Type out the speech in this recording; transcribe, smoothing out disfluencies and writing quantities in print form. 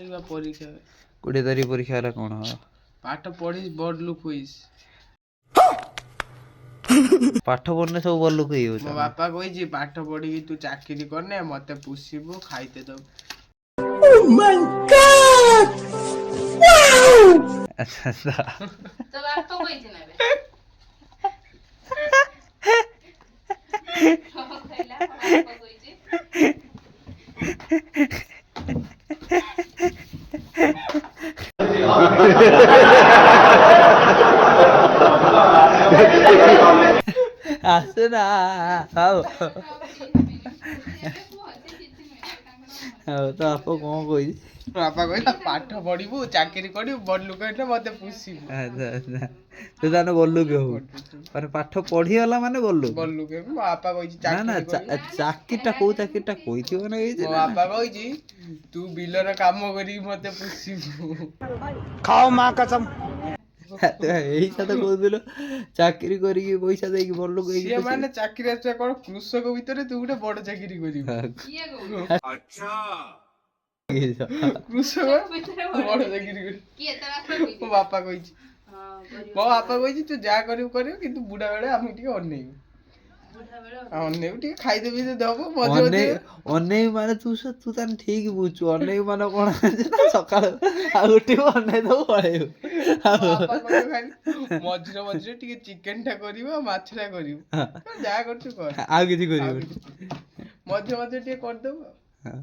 ପରୀକ୍ଷା 20 ତାରିଖ ପରୀକ୍ଷା ହେଲା କଣ ହବ? ପାଠ ପଢି ବଡ ଲୋକ ହେଇଛି। ପାଠ ପଢିଲେ ସବୁ ଭଲ ଲୋକ ହେଇଯାଉଛ। ମୋ ବାପା କହିଛି ପାଠ ପଢିକି ତୁ ଚାକିରି କରନେ ମତେ ପୋଷିବୁ ଖାଇତେ ଦବୁ। ଆଚ୍ଛା ଆଚ୍ଛା। ତ ବାପା କହିଛି ନା ବେ କଣ କହିଲା ବାପା କହିଛି ଆସେ ନା ହଉ ହଉ ତ ବାପା କଣ କହିଛି? ବାପା କହିଲା ପାଠ ପଢିବୁ ଚାକିରି କରିବୁ ବଡ ଲୋକ ହେଲେ ମତେ ପୋଷିବୁ। ଆଚ୍ଛା ଆଚ୍ଛା ତୁ ତାହେଲେ ବଲୁ କି ହଉ ମାନେ ପାଠ ପଢିଗଲା ମାନେ ବଲୁ ବଡ ଲୋକ ହେବୁ। ମୋ ବାପା କହିଛି ନା ନା ଚାକିରି କରିବୁ। ଚାକିରିଟା କୋଉ ଚାକିରିଟା କହିଥିବ ନା କିଛି ମୋ ନା ବାପା କହିଛି ତୁ ବିଲରେ କାମ କରିକି ମତେ ପୋଷିବୁ। ଏଇଟା ତ କହୁଥିଲ ଚାକିରି କରିକି ପଇସା ଦେଇକି ବଡ ଲୋକ ହେଇକି ସିଏ ପୋଷିବୁ। ମାନେ ଚାକିରି ଆସିବା କଣ କୃଷକ ଭିତରେ ତୁ ଗୋଟେ ବଡ ଚାକିରି କରିବୁ। କିଏ କହୁଛି କୃଷକ ବଡ ଚାକିରି କରିବୁ। କିଏ ତା ବାପା କହିଛି ମୋ ବାପା କହିଛି। ହଁ କରିବ ମୋ ବାପା କହିଛି ତୁ ଯାହା କରିବୁ କରିବୁ କିନ୍ତୁ ବୁଢା ବେଳେ ଆମେ ଟିକେ ଅନେଇବୁ। ବୁଢା ବେଳ ଅନେଇବୁ ଟିକେ ଖାଇଦେବି ଦବୁ ମଝିରେ ମଝିରେ। ଅନେଇ ମାନେ ତୁ ତାହେଲେ ଠିକ ବୁଝୁଛୁ। ଅନେଇ ମାନେ କଣ ନା ସକାଳୁ ଆଉ ଉଠିବୁ ଅନେଇ ଦବୁ ପଳେଇବୁ। ମୋ ବାପା କହିବ ଖାଲି ମଝିରେ ମଝିରେ ଟିକେ ଚିକେନ ଟା କରିବୁ ଆଉ ମାଛ ଟା କରିବୁ। ଯାହା କରୁଛୁ କର ଆଉ କିଛି ଆଉ କରିବୁନି। କିଛି ମଝିରେ ମଝିରେ ଟିକେ କରିଦବୁ ଆଉ।